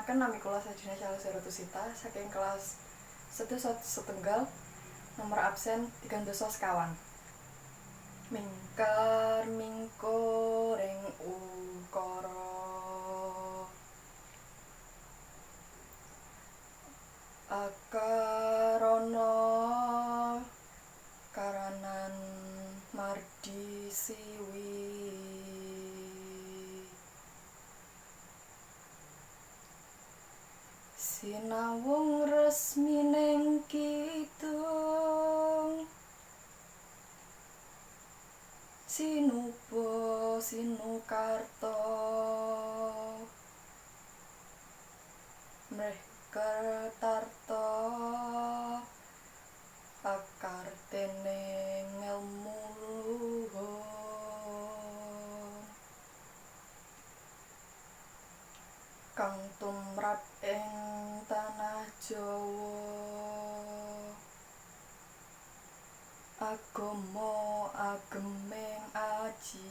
Perkenalkan, nami kula Sajina Chalserotusita saking kelas 1 nomor absen 3 Mingkar mingkoreng ukara akarana karanan mardi siwi sinawung resmining kidung sinuba sinukarta mreh kertarta akartening ngelmu luhur kang tumrap ing tanah Jawa agama ageming aji